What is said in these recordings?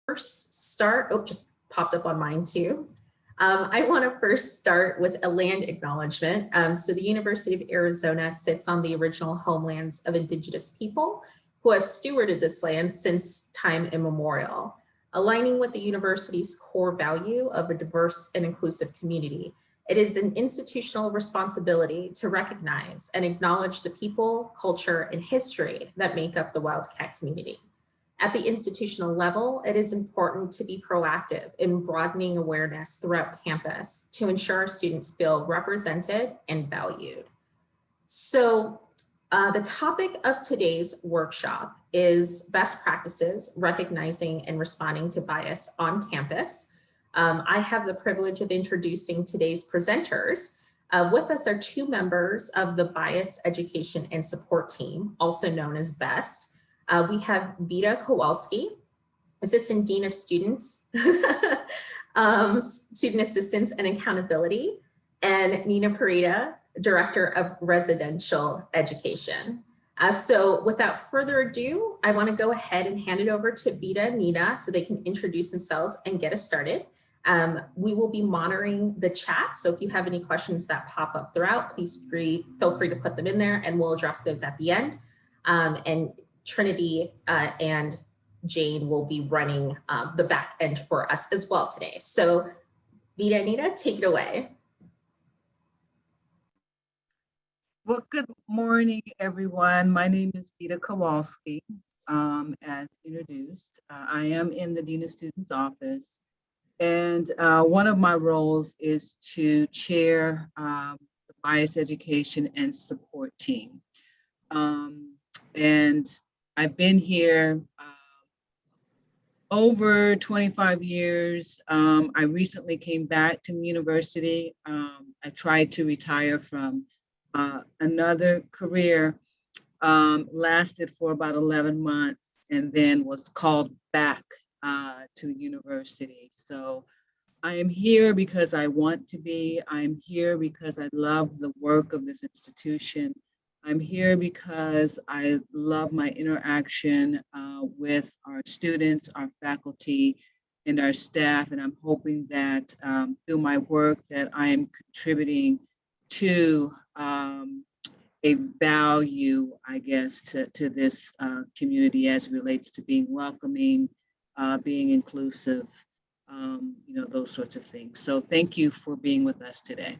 first start, just popped up on mine too. I want to first start with a land acknowledgement. So the University of Arizona sits on the original homelands of Indigenous people who have stewarded this land since time immemorial, aligning with the university's core value of a diverse and inclusive community. It is an institutional responsibility to recognize and acknowledge the people, culture, and history that make up the Wildcat community. At the institutional level, it is important to be proactive in broadening awareness throughout campus to ensure our students feel represented and valued. So the topic of today's workshop is best practices, recognizing and responding to bias on campus. I have the privilege of introducing today's presenters. With us are two members of the Bias Education and Support Team, also known as BEST. We have Vida Kowalski, Assistant Dean of Students, Student Assistance and Accountability, and Nina Pereira, Director of Residential Education. So without further ado, I want to go ahead and hand it over to Vida and Nina so they can introduce themselves and get us started. We will be monitoring the chat, so if you have any questions that pop up throughout, please feel free to put them in there and we'll address those at the end. And Trinity and Jane will be running the back end for us as well today. So Vida and Nina, take it away. Well, good morning, everyone. My name is Vida Kowalski, as introduced. I am in the Dean of Students office, and one of my roles is to chair the Bias Education and Support Team. And I've been here over 25 years. I recently came back to the university. I tried to retire from another career, lasted for about 11 months, and then was called back to the university. So I am here because I want to be. I'm here because I love the work of this institution. I'm here because I love my interaction with our students, our faculty, and our staff. And I'm hoping that through my work that I am contributing to a value, I guess, to this community as it relates to being welcoming, being inclusive, those sorts of things. So thank you for being with us today.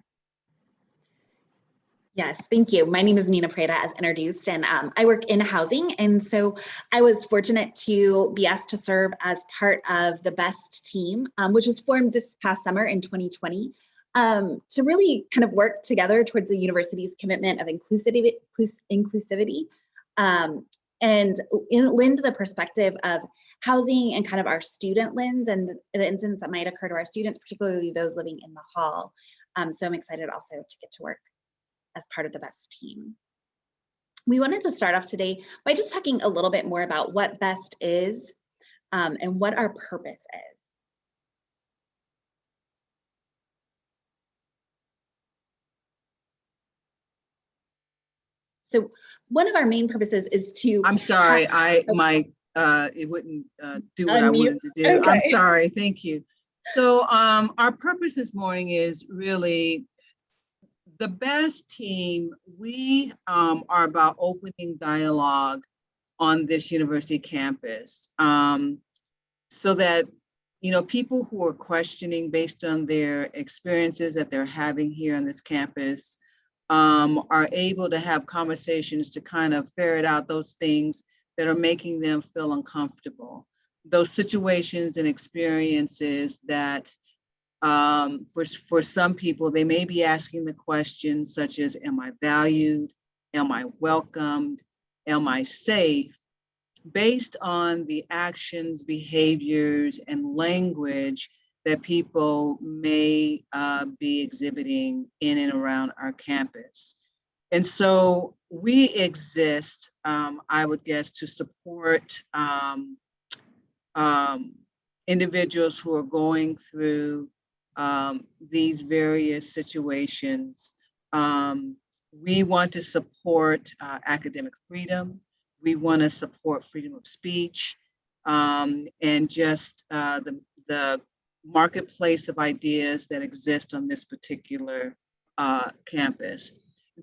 Yes, thank you. My name is Nina Pereira, as introduced, and I work in housing. And so I was fortunate to be asked to serve as part of the BEST team, which was formed this past summer in 2020, to really kind of work together towards the university's commitment of inclusivity, and lend the perspective of housing and kind of our student lens and the incidents that might occur to our students, particularly those living in the hall. So I'm excited also to get to work as part of the BEST team. We wanted to start off today by just talking a little bit more about what BEST is and what our purpose is. So one of our main purposes is to— I'm sorry, it wouldn't do what I wanted to do. Okay. I'm sorry, thank you. So our purpose this morning is really the BEST team. We are about opening dialogue on this university campus so that, people who are questioning based on their experiences that they're having here on this campus are able to have conversations to kind of ferret out those things that are making them feel uncomfortable. Those situations and experiences that for some people, they may be asking the questions such as, am I valued? Am I welcomed? Am I safe? Based on the actions, behaviors, and language that people may be exhibiting in and around our campus. And so we exist, I would guess, to support individuals who are going through these various situations. We want to support academic freedom. We want to support freedom of speech. and just the marketplace of ideas that exist on this particular campus.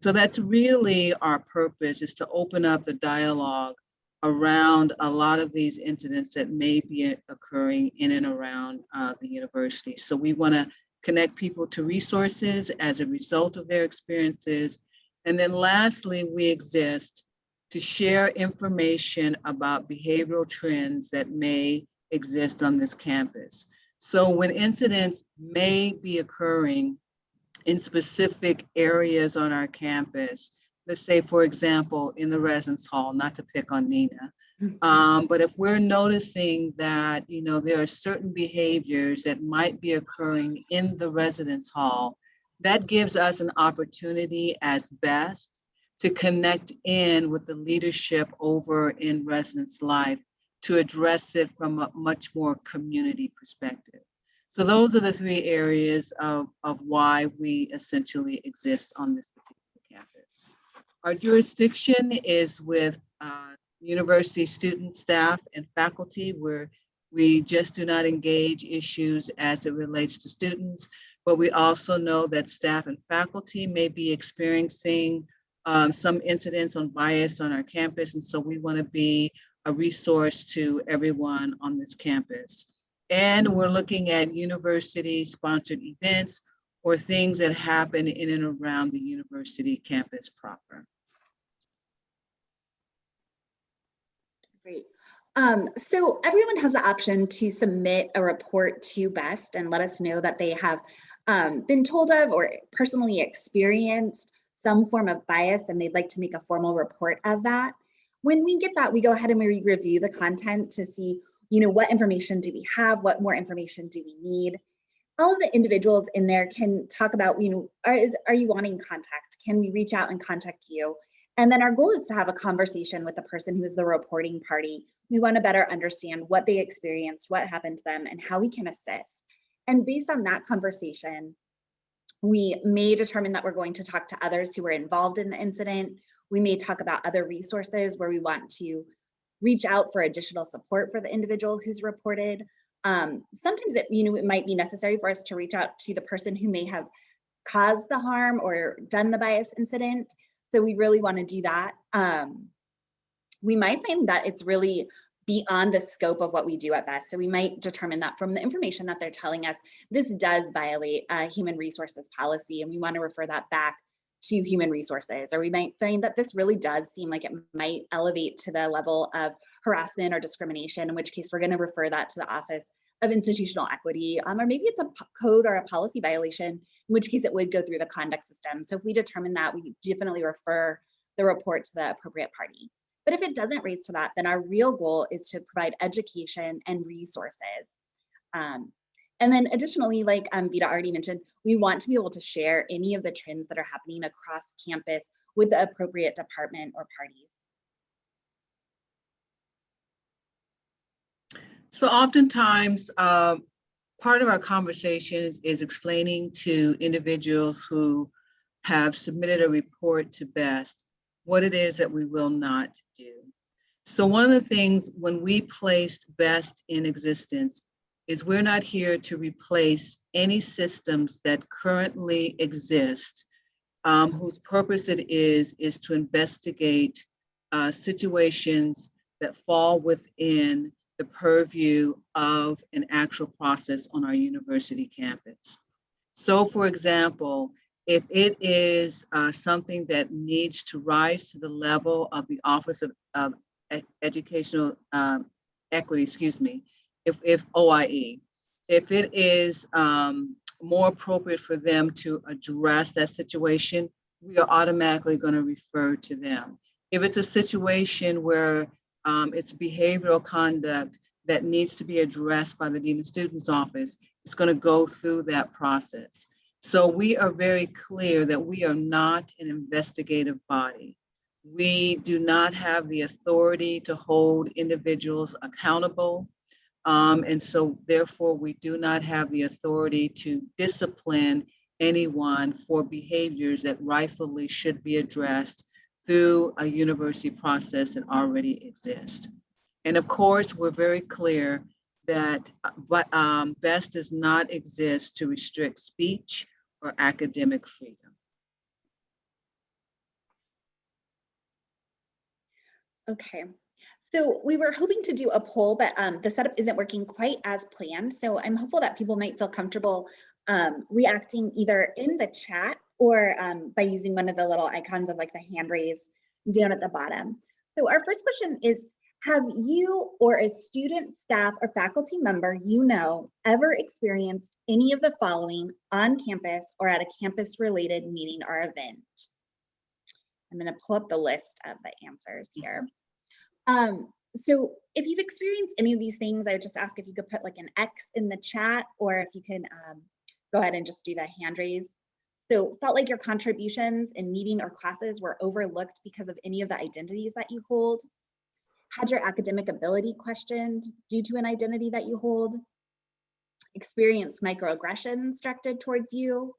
So that's really our purpose, is to open up the dialogue around a lot of these incidents that may be occurring in and around the university. So we want to connect people to resources as a result of their experiences. And then lastly, we exist to share information about behavioral trends that may exist on this campus. So when incidents may be occurring in specific areas on our campus, let's say, for example, in the residence hall, not to pick on Nina, but if we're noticing that, there are certain behaviors that might be occurring in the residence hall, that gives us an opportunity as best to connect in with the leadership over in residence life to address it from a much more community perspective. So those are the three areas of why we essentially exist on this particular campus. Our jurisdiction is with university student, staff, and faculty, where we just do not engage issues as it relates to students, but we also know that staff and faculty may be experiencing some incidents on bias on our campus, and so we want to be a resource to everyone on this campus. And we're looking at university-sponsored events or things that happen in and around the university campus proper. Great. So everyone has the option to submit a report to BEST and let us know that they have been told of or personally experienced some form of bias and they'd like to make a formal report of that. When we get that, we go ahead and we review the content to see, what information do we have? What more information do we need? All of the individuals in there can talk about, are you wanting contact? Can we reach out and contact you? And then our goal is to have a conversation with the person who is the reporting party. We want to better understand what they experienced, what happened to them, and how we can assist. And based on that conversation, we may determine that we're going to talk to others who were involved in the incident. We may talk about other resources where we want to reach out for additional support for the individual who's reported. Sometimes it might be necessary for us to reach out to the person who may have caused the harm or done the bias incident. So we really want to do that. We might find that it's really beyond the scope of what we do at BEST. So we might determine that from the information that they're telling us, this does violate human resources policy, and we want to refer that back to human resources. Or we might find that this really does seem like it might elevate to the level of harassment or discrimination, in which case we're going to refer that to the Office of Institutional Equity, or maybe it's a code or a policy violation, in which case it would go through the conduct system. So if we determine that, we definitely refer the report to the appropriate party. But if it doesn't raise to that, then our real goal is to provide education and resources. And then additionally, like Vita already mentioned, we want to be able to share any of the trends that are happening across campus with the appropriate department or parties. So oftentimes, part of our conversation is explaining to individuals who have submitted a report to BEST what it is that we will not do. So one of the things when we placed BEST in existence is we're not here to replace any systems that currently exist, whose purpose it is to investigate situations that fall within the purview of an actual process on our university campus. So for example, if it is something that needs to rise to the level of the Office of Educational Equity, if OIE, if it is more appropriate for them to address that situation, we are automatically going to refer to them. If it's a situation where it's behavioral conduct that needs to be addressed by the Dean of Students Office, it's going to go through that process. So we are very clear that we are not an investigative body. We do not have the authority to hold individuals accountable. And so therefore, we do not have the authority to discipline anyone for behaviors that rightfully should be addressed through a university process that already exists. And of course, we're very clear that BEST does not exist to restrict speech or academic freedom. Okay, so we were hoping to do a poll, but the setup isn't working quite as planned. So I'm hopeful that people might feel comfortable reacting either in the chat or by using one of the little icons of like the hand raise down at the bottom. So our first question is, have you or a student, staff, or faculty member you know ever experienced any of the following on campus or at a campus-related meeting or event? I'm going to pull up the list of the answers here. So if you've experienced any of these things, I would just ask if you could put like an X in the chat, or if you can go ahead and just do the hand raise. So felt like your contributions in meeting or classes were overlooked because of any of the identities that you hold. Had your academic ability questioned due to an identity that you hold. Experienced microaggressions directed towards you.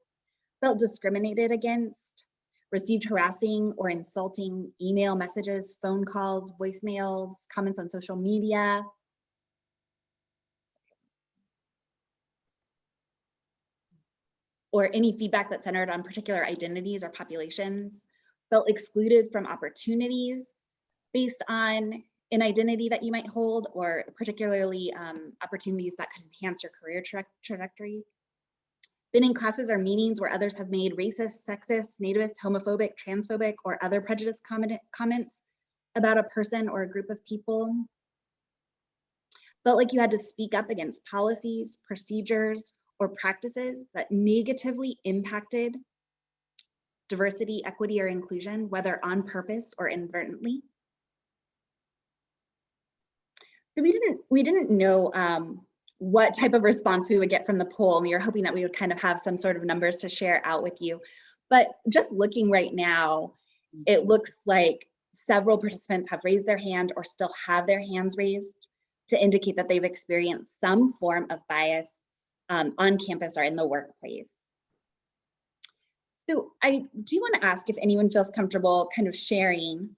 Felt discriminated against. Received harassing or insulting email messages, phone calls, voicemails, comments on social media. Or any feedback that centered on particular identities or populations. Felt excluded from opportunities based on an identity that you might hold, or particularly opportunities that could enhance your career trajectory. Been in classes or meetings where others have made racist, sexist, nativist, homophobic, transphobic, or other prejudiced comments about a person or a group of people. Felt like you had to speak up against policies, procedures, or practices that negatively impacted diversity, equity, or inclusion, whether on purpose or inadvertently. So we didn't know what type of response we would get from the poll. And we were hoping that we would kind of have some sort of numbers to share out with you. But just looking right now, it looks like several participants have raised their hand or still have their hands raised to indicate that they've experienced some form of bias on campus or in the workplace. So I do want to ask if anyone feels comfortable kind of sharing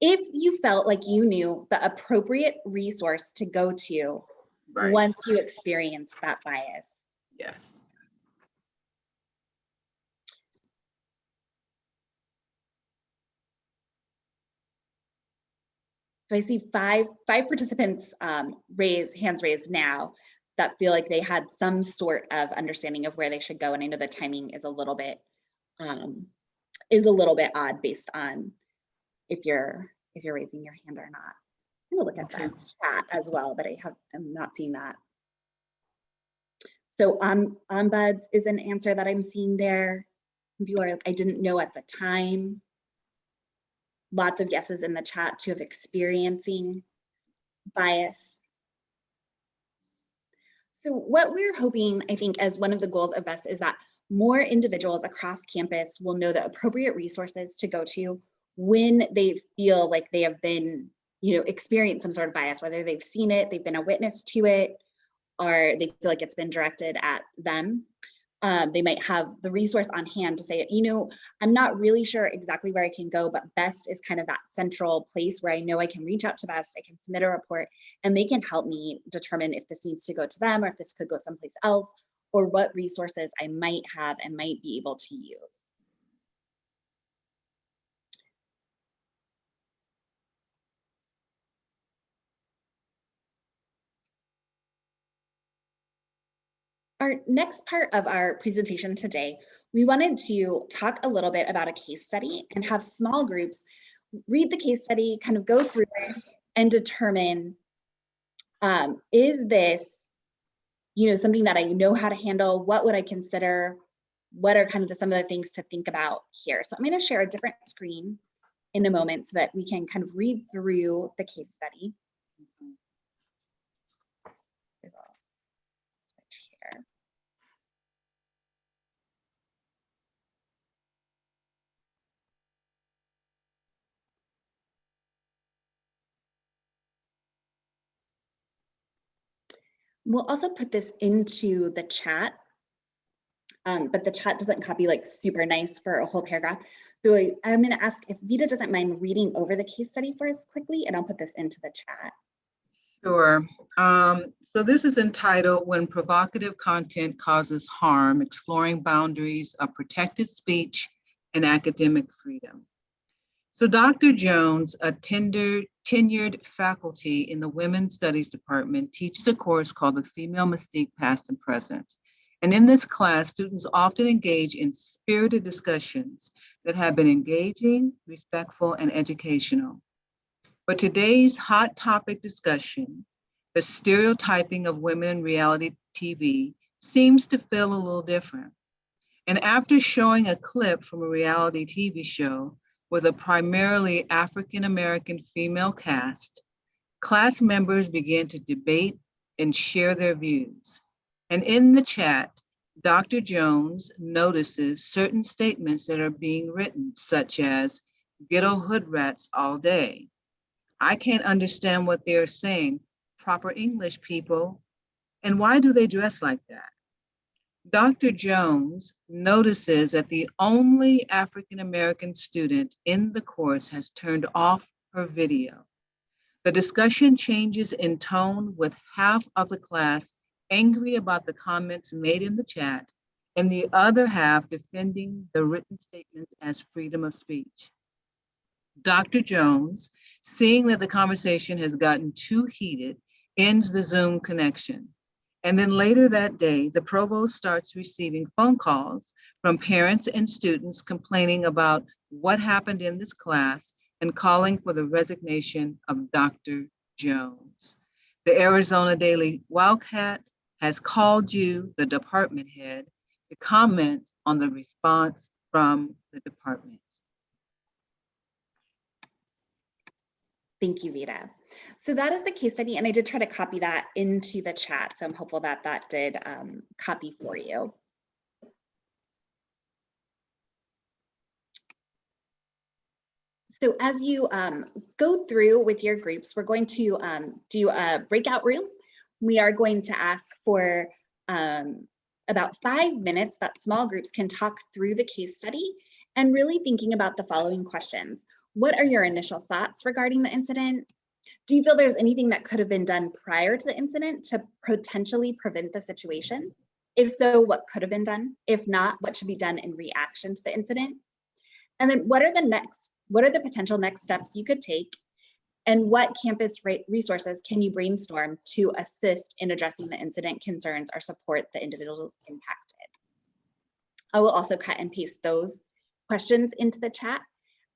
if you felt like you knew the appropriate resource to go to once you experienced that bias. Yes. So I see five participants hands raised now that feel like they had some sort of understanding of where they should go. And I know the timing is a little bit odd based on if you're raising your hand or not. I'm gonna look at that chat as well, but I'm not seeing that. So ombuds is an answer that I'm seeing there. People are like, I didn't know at the time. Lots of yeses in the chat to have experiencing bias. So what we're hoping, I think, as one of the goals of BEST is that more individuals across campus will know the appropriate resources to go to when they feel like they have been, experienced some sort of bias, whether they've seen it, they've been a witness to it, or they feel like it's been directed at them. They might have the resource on hand to say, I'm not really sure exactly where I can go, but BEST is kind of that central place where I know I can reach out to BEST, I can submit a report, and they can help me determine if this needs to go to them or if this could go someplace else, or what resources I might have and might be able to use. Our next part of our presentation today, we wanted to talk a little bit about a case study and have small groups read the case study, kind of go through it and determine, is this, something that I know how to handle? What would I consider? What are kind of some of the things to think about here? So I'm going to share a different screen in a moment so that we can kind of read through the case study. Switch here. We'll also put this into the chat, but the chat doesn't copy like super nice for a whole paragraph. So I'm going to ask if Vita doesn't mind reading over the case study for us quickly, and I'll put this into the chat. Sure. So this is entitled When Provocative Content Causes Harm, Exploring Boundaries of Protected Speech and Academic Freedom. So Dr. Jones, a tenured faculty in the Women's Studies Department, teaches a course called The Female Mystique Past and Present. And in this class, students often engage in spirited discussions that have been engaging, respectful, and educational. But today's hot topic discussion, the stereotyping of women in reality TV, seems to feel a little different. And after showing a clip from a reality TV show with a primarily African-American female cast, class members began to debate and share their views. And in the chat, Dr. Jones notices certain statements that are being written, such as ghetto hood rats all day. I can't understand what they're saying. Proper English, people. And why do they dress like that? Dr. Jones notices that the only African-American student in the course has turned off her video. The discussion changes in tone, with half of the class angry about the comments made in the chat and the other half defending the written statements as freedom of speech. Dr. Jones, seeing that the conversation has gotten too heated, ends the Zoom connection. And then later that day, the provost starts receiving phone calls from parents and students complaining about what happened in this class and calling for the resignation of Dr. Jones. The Arizona Daily Wildcat has called you, the department head, to comment on the response from the department. Thank you, Vita. So that is the case study, and I did try to copy that into the chat, so I'm hopeful that that did copy for you. So as you go through with your groups, we're going to do a breakout room. We are going to ask for about 5 minutes that small groups can talk through the case study and really thinking about the following questions. What are your initial thoughts regarding the incident? Do you feel there's anything that could have been done prior to the incident to potentially prevent the situation? If so, what could have been done? If not, what should be done in reaction to the incident? And then what are the potential next steps you could take? And what campus resources can you brainstorm to assist in addressing the incident concerns or support the individuals impacted? I will also cut and paste those questions into the chat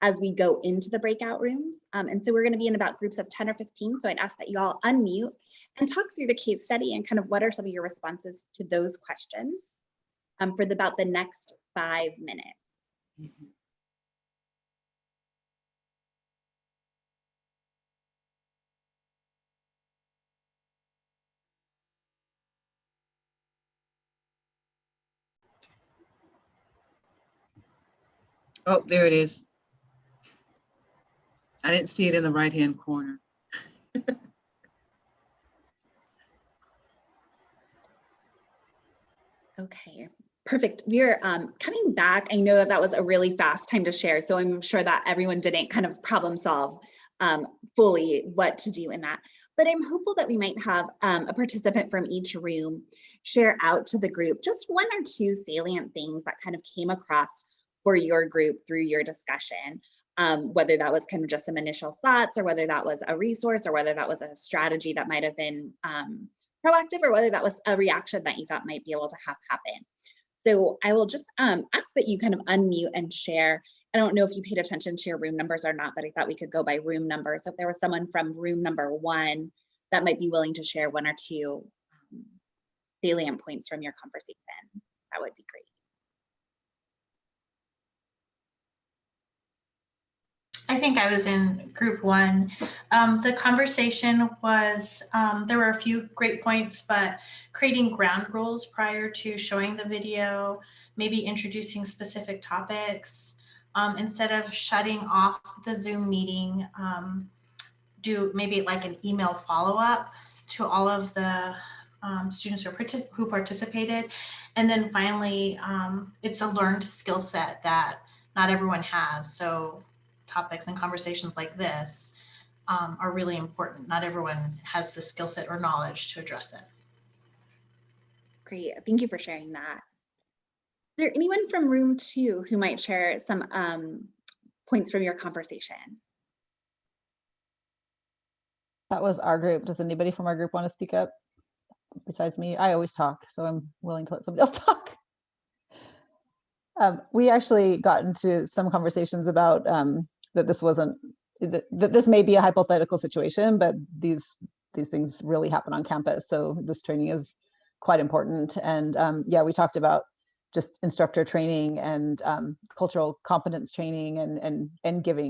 as we go into the breakout rooms. And so we're going to be in about groups of 10 or 15. So I'd ask that you all unmute and talk through the case study and kind of what are some of your responses to those questions for about the next 5 minutes. Mm-hmm. Oh, there it is. I didn't see it in the right-hand corner. Okay, perfect. We're coming back. I know that that was a really fast time to share, so I'm sure that everyone didn't kind of problem solve fully what to do in that. But I'm hopeful that we might have a participant from each room share out to the group just 1 or 2 salient things that kind of came across for your group through your discussion, whether that was kind of just some initial thoughts or whether that was a resource or whether that was a strategy that might have been proactive or whether that was a reaction that you thought might be able to have happen. So I will just ask that you kind of unmute and share. I don't know if you paid attention to your room numbers or not, but I thought we could go by room number. So if there was someone from room number 1 that might be willing to share 1 or 2 salient points from your conversation, that would be great. I think I was in group 1. The conversation was, there were a few great points, but creating ground rules prior to showing the video, maybe introducing specific topics, instead of shutting off the Zoom meeting, do maybe like an email follow-up to all of the students who participated. And then finally, it's a learned skill set that not everyone has. So topics and conversations like this are really important. Not everyone has the skill set or knowledge to address it. Great, thank you for sharing that. Is there anyone from room 2 who might share some points from your conversation? That was our group. Does anybody from our group want to speak up besides me? I always talk, so I'm willing to let somebody else talk. We actually got into some conversations about that this wasn't, that this may be a hypothetical situation, but these things really happen on campus. So this training is quite important. And yeah, we talked about just instructor training and cultural competence training and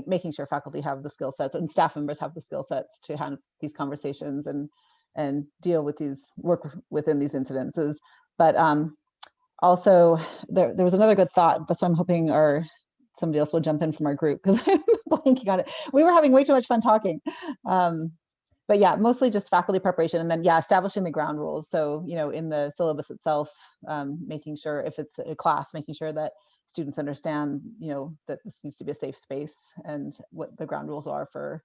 making sure faculty have the skill sets and staff members have the skill sets to have these conversations and deal with work within these incidences. But also there was another good thought, so I'm hoping somebody else will jump in from our group because I'm blanking on it. We were having way too much fun talking. But yeah, mostly just faculty preparation, and then yeah, establishing the ground rules. So, you know, in the syllabus itself, making sure if it's a class, making sure that students understand, you know, that this needs to be a safe space and what the ground rules are for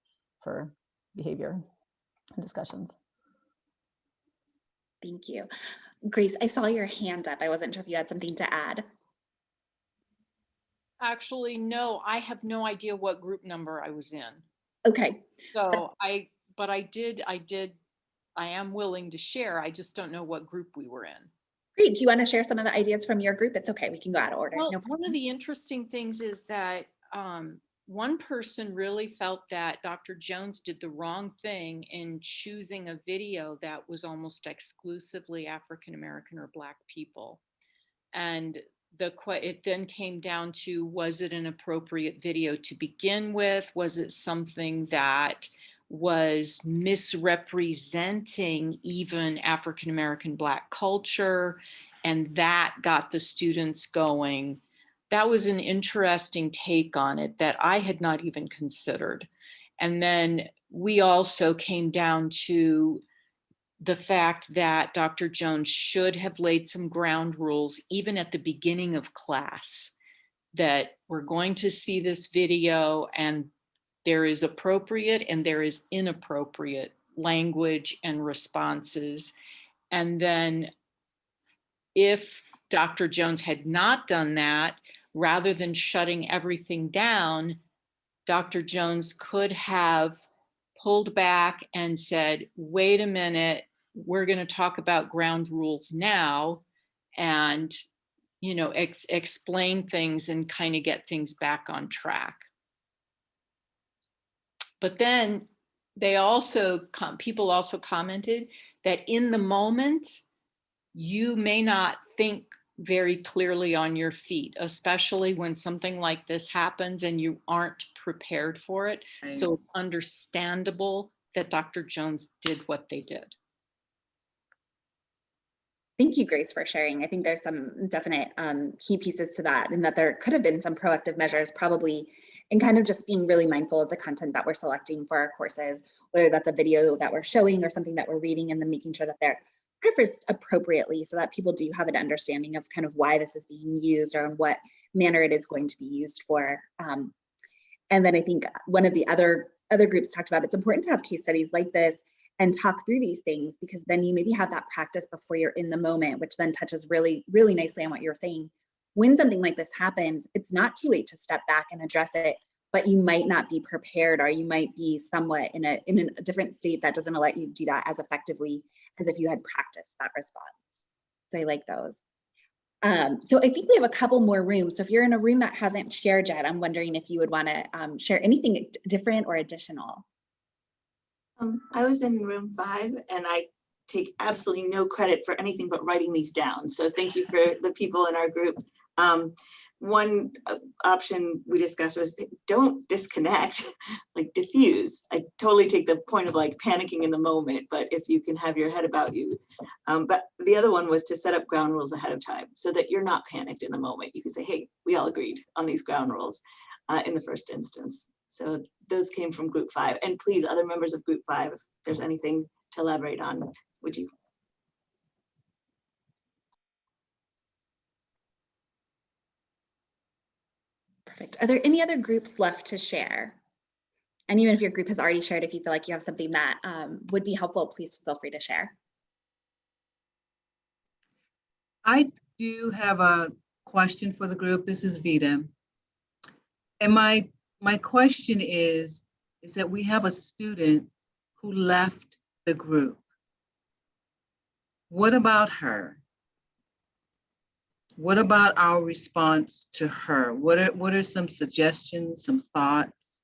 behavior and discussions. Thank you. Grace, I saw your hand up. I wasn't sure if you had something to add. Actually, no, I have no idea what group number I was in. Okay. So I am willing to share. I just don't know what group we were in. Great. Do you want to share some of the ideas from your group? It's okay. We can go out of order. Well, No one of the interesting things is that one person really felt that Dr. Jones did the wrong thing in choosing a video that was almost exclusively African-American or Black people. And it then came down to, was it an appropriate video to begin with? Was it something that was misrepresenting even African-American Black culture? And that got the students going. That was an interesting take on it that I had not even considered. And then we also came down to the fact that Dr. Jones should have laid some ground rules even at the beginning of class, that we're going to see this video and there is appropriate and there is inappropriate language and responses. And then if Dr. Jones had not done that, rather than shutting everything down, Dr. Jones could have pulled back and said, wait a minute, we're going to talk about ground rules now, and, you know, explain things and kind of get things back on track. But then people also commented that in the moment, you may not think very clearly on your feet, especially when something like this happens and you aren't prepared for it. Right. So it's understandable that Dr. Jones did what they did. Thank you, Grace, for sharing. I think there's some definite key pieces to that, and that there could have been some proactive measures probably, and kind of just being really mindful of the content that we're selecting for our courses, whether that's a video that we're showing or something that we're reading, and then making sure that they're prefaced appropriately so that people do have an understanding of kind of why this is being used or in what manner it is going to be used for. And then I think one of the other groups talked about, it's important to have case studies like this and talk through these things, because then you maybe have that practice before you're in the moment, which then touches really, really nicely on what you're saying. When something like this happens, it's not too late to step back and address it, but you might not be prepared, or you might be somewhat in a different state that doesn't let you do that as effectively as if you had practiced that response. So I like those. So I think we have a couple more rooms. So if you're in a room that hasn't shared yet, I'm wondering if you would want to share anything different or additional. I was in room 5, and I take absolutely no credit for anything but writing these down. So thank you for the people in our group. One option we discussed was don't disconnect, like diffuse. I totally take the point of like panicking in the moment, but if you can have your head about you. But the other one was to set up ground rules ahead of time so that you're not panicked in the moment. You can say, hey, we all agreed on these ground rules in the first instance. So those came from group 5. And please, other members of group 5, if there's anything to elaborate on, would you? Perfect. Are there any other groups left to share? And even if your group has already shared, if you feel like you have something that would be helpful, please feel free to share. I do have a question for the group. This is Vita. And my question is that we have a student who left the group. What about her? What about our response to her? What are some suggestions, some thoughts?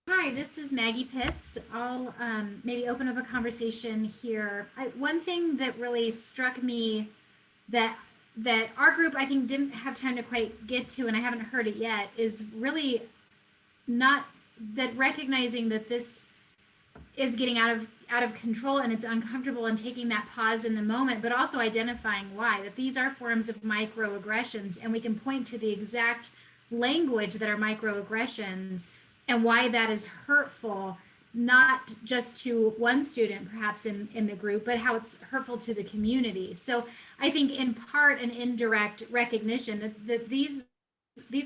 Hi, this is Maggie Pitts. I'll maybe open up a conversation here. One thing that really struck me that our group, I think, didn't have time to quite get to, and I haven't heard it yet, is really not that recognizing that this is getting out of control and it's uncomfortable, and taking that pause in the moment, but also identifying why, that these are forms of microaggressions, and we can point to the exact language that are microaggressions and why that is hurtful, not just to one student perhaps in the group, but how it's hurtful to the community. So I think in part an indirect recognition that these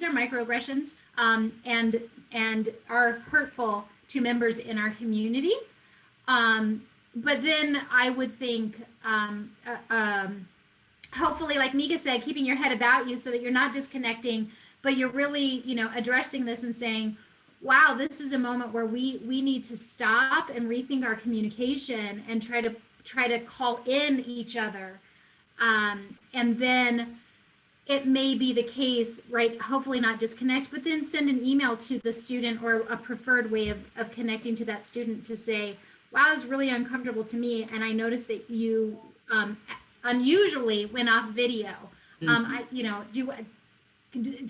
are microaggressions and are hurtful to members in our community. But then I would think, hopefully, like Mika said, keeping your head about you so that you're not disconnecting, but you're really, addressing this and saying, wow, this is a moment where we need to stop and rethink our communication and try to call in each other. And then it may be the case, right? Hopefully not disconnect, but then send an email to the student, or a preferred way of connecting to that student, to say, wow, it was really uncomfortable to me. And I noticed that you unusually went off video.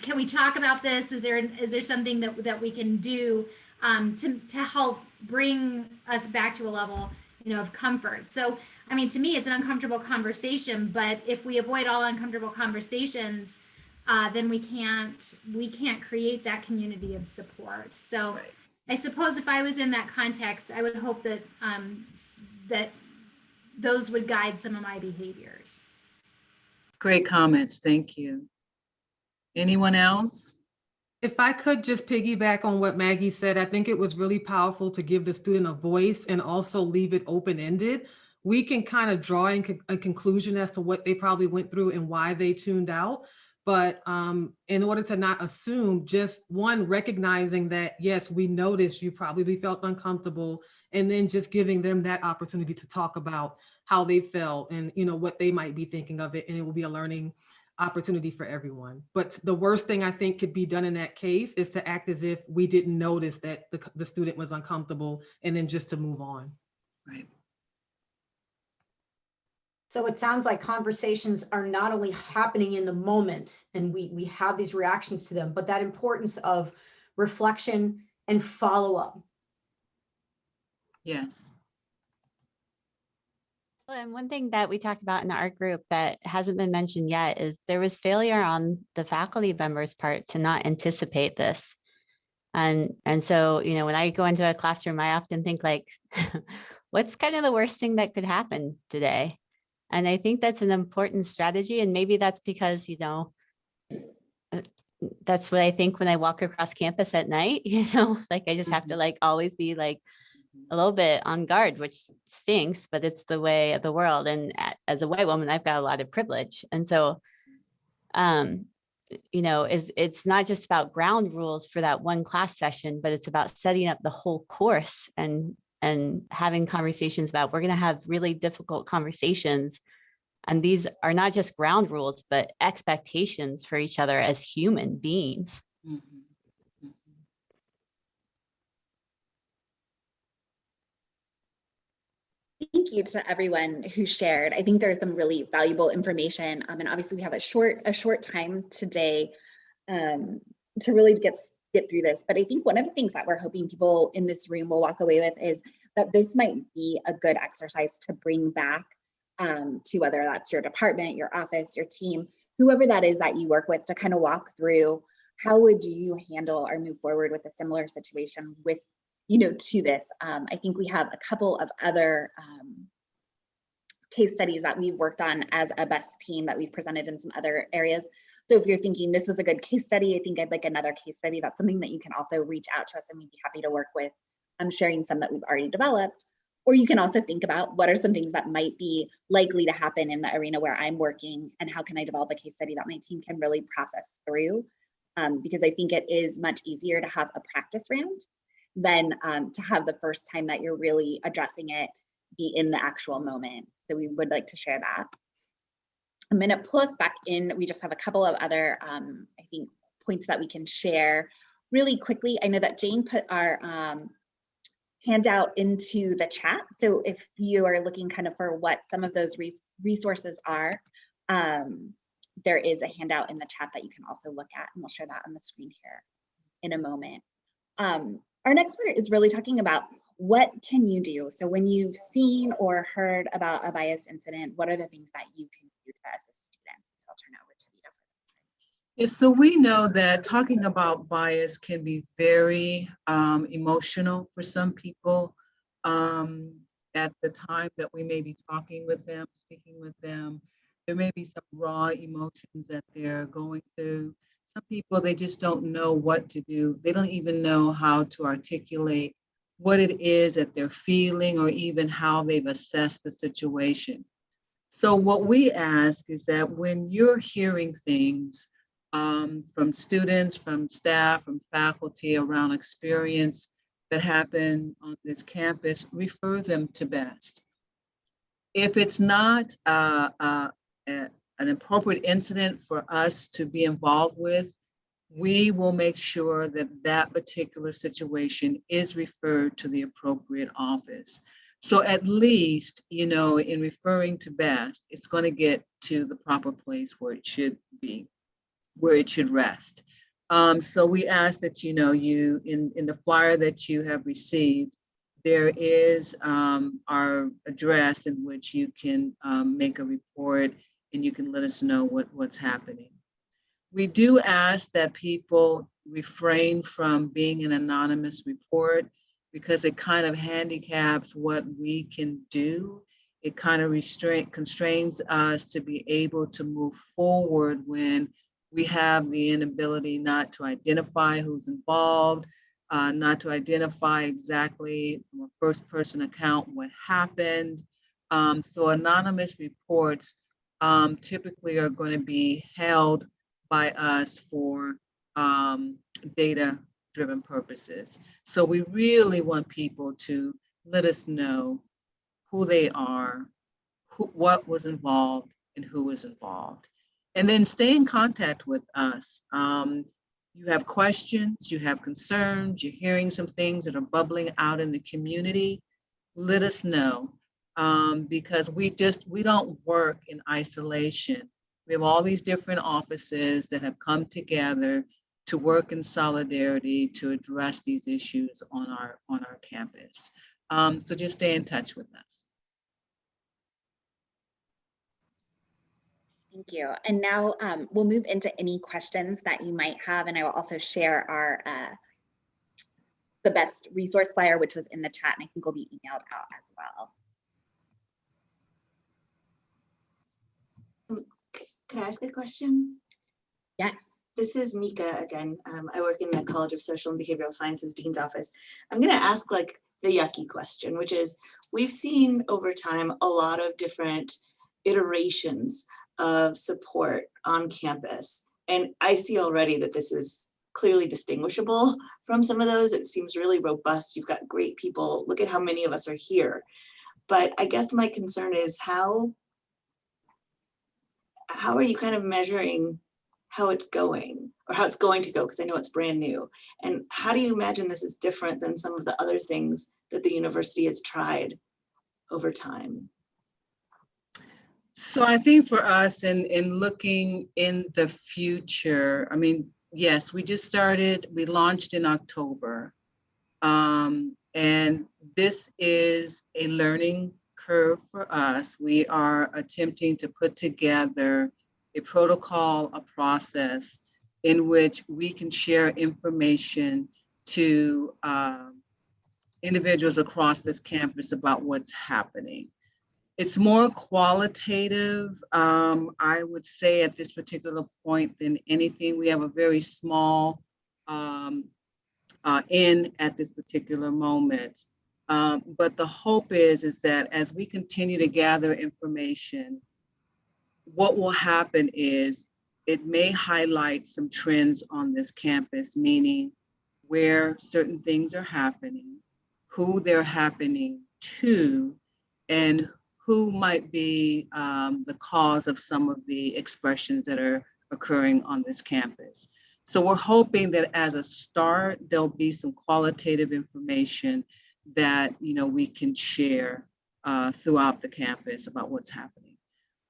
Can we talk about this? Is there something that we can do to help bring us back to a level, of comfort? So, I mean, to me, it's an uncomfortable conversation, but if we avoid all uncomfortable conversations, then we can't create that community of support. So right. I suppose if I was in that context, I would hope that that those would guide some of my behaviors. Great comments, thank you. Anyone else? If I could just piggyback on what Maggie said, I think it was really powerful to give the student a voice and also leave it open-ended. We can kind of draw a conclusion as to what they probably went through and why they tuned out. But in order to not assume, just one, recognizing that, yes, we noticed you probably felt uncomfortable, and then just giving them that opportunity to talk about how they felt and what they might be thinking of it. And it will be a learning opportunity for everyone. But the worst thing I think could be done in that case is to act as if we didn't notice that the student was uncomfortable, and then just to move on. Right. So it sounds like conversations are not only happening in the moment and we have these reactions to them, but that importance of reflection and follow-up. Yes. And one thing that we talked about in our group that hasn't been mentioned yet is there was failure on the faculty members' part to not anticipate this. And so, when I go into a classroom, I often think like, what's kind of the worst thing that could happen today? And I think that's an important strategy. And maybe that's because, that's what I think when I walk across campus at night, like I just have to like always be like a little bit on guard, which stinks, but it's the way of the world. And as a white woman, I've got a lot of privilege. And so, it's not just about ground rules for that one class session, but it's about setting up the whole course and having conversations about, we're going to have really difficult conversations. And these are not just ground rules, but expectations for each other as human beings. Mm-hmm. Thank you to everyone who shared. I think there's some really valuable information. And obviously we have a short time today to really get through this. But I think one of the things that we're hoping people in this room will walk away with is that this might be a good exercise to bring back to whether that's your department, your office, your team, whoever that is that you work with, to kind of walk through how would you handle or move forward with a similar situation with to this. I think we have a couple of other case studies that we've worked on as a BEST team that we've presented in some other areas. So if you're thinking this was a good case study, I think I'd like another case study. That's something that you can also reach out to us and we'd be happy to work with. I'm sharing some that we've already developed. Or you can also think about what are some things that might be likely to happen in the arena where I'm working, and how can I develop a case study that my team can really process through? Because I think it is much easier to have a practice round than to have the first time that you're really addressing it be in the actual moment. So we would like to share that. I'm going to pull us back in. We just have a couple of other, I think, points that we can share really quickly. I know that Jane put our handout into the chat. So if you are looking kind of for what some of those resources are, there is a handout in the chat that you can also look at, and we'll share that on the screen here in a moment. Our next part is really talking about what can you do? So when you've seen or heard about a bias incident, what are the things that you can do to assist students? So I'll turn it over to Vita for this part. Yeah, so we know that talking about bias can be very emotional for some people. At the time that we may be talking with them, speaking with them, there may be some raw emotions that they're going through. Some people, they just don't know what to do. They don't even know how to articulate what it is that they're feeling or even how they've assessed the situation. So what we ask is that when you're hearing things from students, from staff, from faculty around experience that happen on this campus, refer them to BEST. If it's not an appropriate incident for us to be involved with, we will make sure that that particular situation is referred to the appropriate office. So at least, in referring to BEST, it's going to get to the proper place where it should be, where it should rest. So we ask that, in the flyer that you have received, there is our address in which you can make a report and you can let us know what's happening. We do ask that people refrain from being an anonymous report because it kind of handicaps what we can do. It kind of constrains us to be able to move forward when we have the inability not to identify who's involved, not to identify exactly from a first person account what happened. So anonymous reports typically are going to be held by us for data-driven purposes. So we really want people to let us know who they are, what was involved, and who was involved. And then stay in contact with us. You have questions, you have concerns, you're hearing some things that are bubbling out in the community, let us know. Because we don't work in isolation. We have all these different offices that have come together to work in solidarity to address these issues on our campus. So just stay in touch with us. Thank you. And now we'll move into any questions that you might have, and I will also share our the BEST resource flyer, which was in the chat, and I think will be emailed out as well. Can I ask a question? Yes. This is Mika again. I work in the College of Social and Behavioral Sciences Dean's Office. I'm going to ask like the yucky question, which is, we've seen over time a lot of different iterations of support on campus. And I see already that this is clearly distinguishable from some of those. It seems really robust. You've got great people. Look at how many of us are here. But I guess my concern is how are you kind of measuring how it's going or how it's going to go? Because I know it's brand new. And how do you imagine this is different than some of the other things that the university has tried over time? So I think for us in looking in the future, I mean, yes, we launched in October. And this is a learning curve for us. We are attempting to put together a protocol, a process in which we can share information to individuals across this campus about what's happening. It's more qualitative, I would say, at this particular point than anything. We have a very small in at this particular moment. But the hope is that as we continue to gather information, what will happen is it may highlight some trends on this campus, meaning where certain things are happening, who they're happening to, and who might be the cause of some of the expressions that are occurring on this campus. So we're hoping that as a start, there'll be some qualitative information that we can share throughout the campus about what's happening.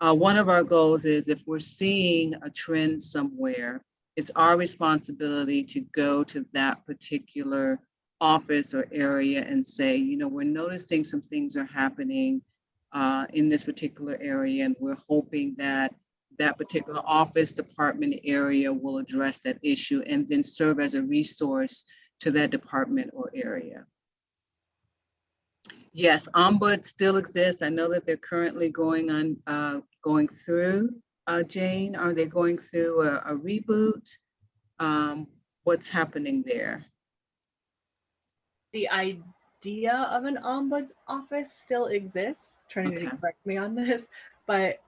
One of our goals is if we're seeing a trend somewhere, it's our responsibility to go to that particular office or area and say, we're noticing some things are happening in this particular area, and we're hoping that that particular office, department, area will address that issue and then serve as a resource to that department or area. Yes, Ombud still exists. I know that they're currently going through, Jane, are they going through a reboot? What's happening there? The idea of an ombuds office still exists. Trinity, Okay. correct me on this, but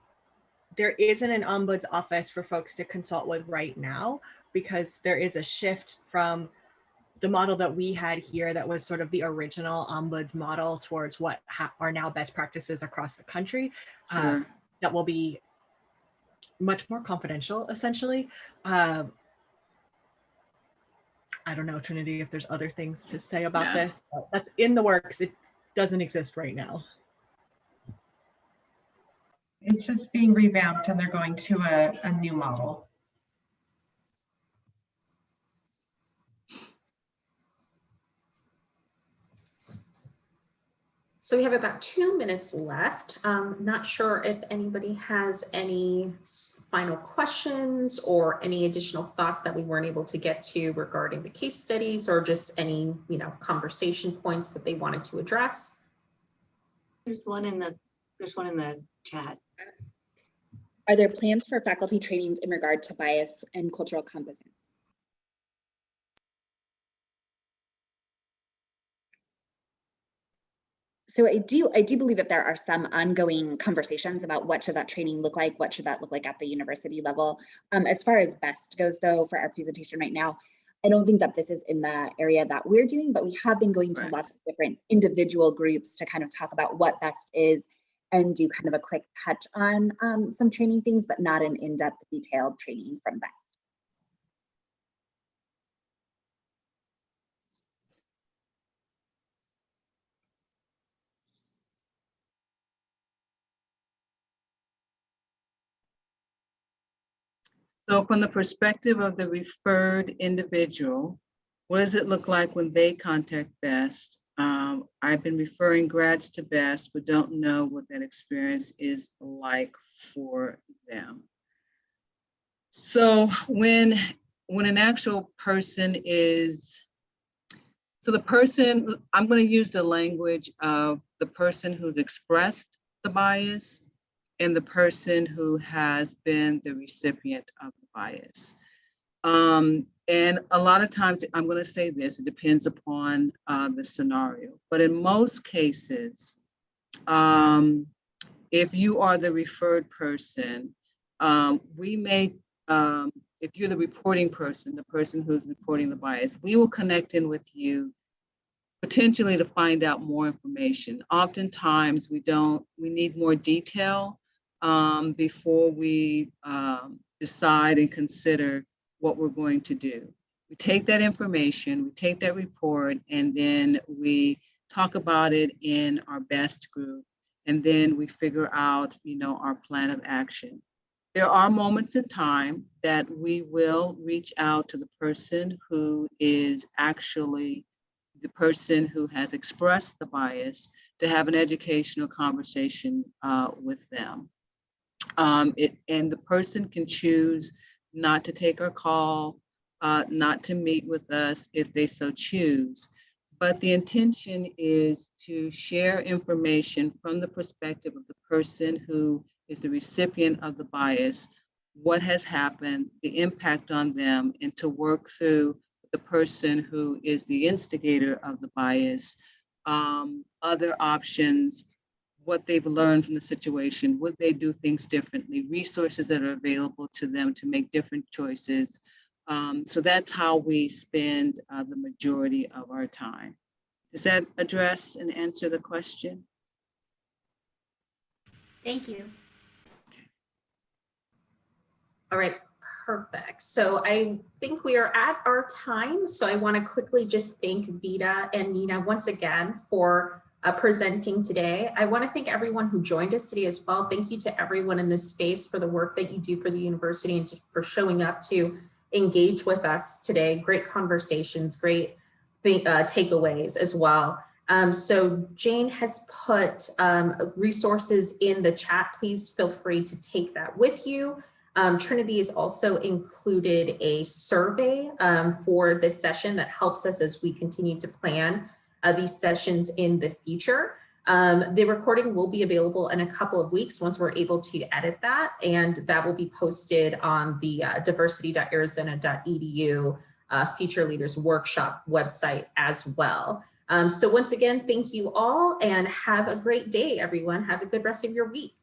there isn't an ombuds office for folks to consult with right now because there is a shift from the model that we had here that was sort of the original ombuds model towards what are now best practices across the country. Sure. That will be much more confidential, essentially. I don't know, Trinity, if there's other things to say about this. But that's in the works. It doesn't exist right now. It's just being revamped and they're going to a new model. So we have about 2 minutes left. Not sure if anybody has any final questions or any additional thoughts that we weren't able to get to regarding the case studies, or just any, conversation points that they wanted to address. There's one in the chat. Are there plans for faculty trainings in regard to bias and cultural competence? So I do believe that there are some ongoing conversations about what should that training look like, what should that look like at the university level. As far as BEST goes, though, for our presentation right now, I don't think that this is in the area that we're doing, but we have been going to lots of different individual groups to kind of talk about what BEST is and do kind of a quick touch on some training things, but not an in-depth detailed training from BEST. So from the perspective of the referred individual, what does it look like when they contact BEST? I've been referring grads to BEST, but don't know what that experience is like for them. So when an actual person is, so the person, I'm going to use the language of the person who's expressed the bias and the person who has been the recipient of the bias. And a lot of times, I'm going to say this, it depends upon the scenario, but in most cases, if you are the referred person, we may, if you're the reporting person, the person who's reporting the bias, we will connect in with you potentially to find out more information. Oftentimes we need more detail before we decide and consider what we're going to do. We take that information, we take that report, and then we talk about it in our BEST group, and then we figure out, our plan of action. There are moments in time that we will reach out to the person who is actually the person who has expressed the bias to have an educational conversation with them. And the person can choose not to take our call, not to meet with us if they so choose. But the intention is to share information from the perspective of the person who is the recipient of the bias, what has happened, the impact on them, and to work through the person who is the instigator of the bias, other options, what they've learned from the situation, would they do things differently, resources that are available to them to make different choices. So that's how we spend the majority of our time. Does that address and answer the question? Thank you. All right, perfect. So I think we are at our time. So I want to quickly just thank Vida and Nina once again for presenting today. I want to thank everyone who joined us today as well. Thank you to everyone in this space for the work that you do for the university and for showing up to engage with us today. Great conversations, great takeaways as well. So Jane has put resources in the chat. Please feel free to take that with you. Trinity has also included a survey for this session that helps us as we continue to plan these sessions in the future. The recording will be available in a couple of weeks once we're able to edit that, and that will be posted on the diversity.arizona.edu Future Leaders Workshop website as well. So once again, thank you all and have a great day, everyone. Have a good rest of your week.